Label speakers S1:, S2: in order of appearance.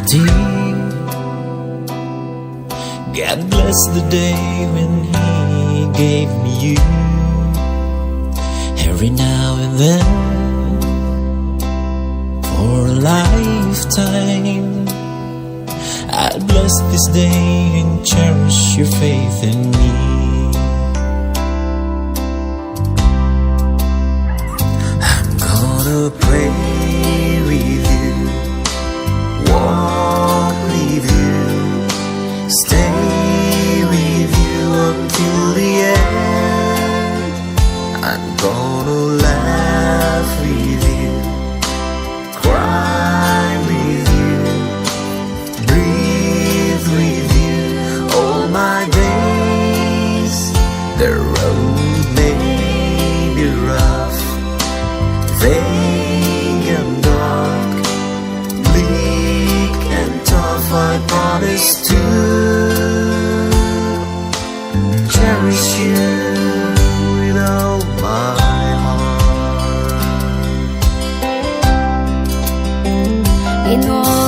S1: deep. God bless the day when He gave me you. Every now and then, for a lifetime, I'll bless this day and cherish your faith in me. I'm gonna pray with you, walk with you, stay with you until the end. I'm gonna laugh with you, cry with you, breathe with you all my days. The road may be rough, vague and dark, bleak and tough. I promise to cherish you with all my heart.
S2: In all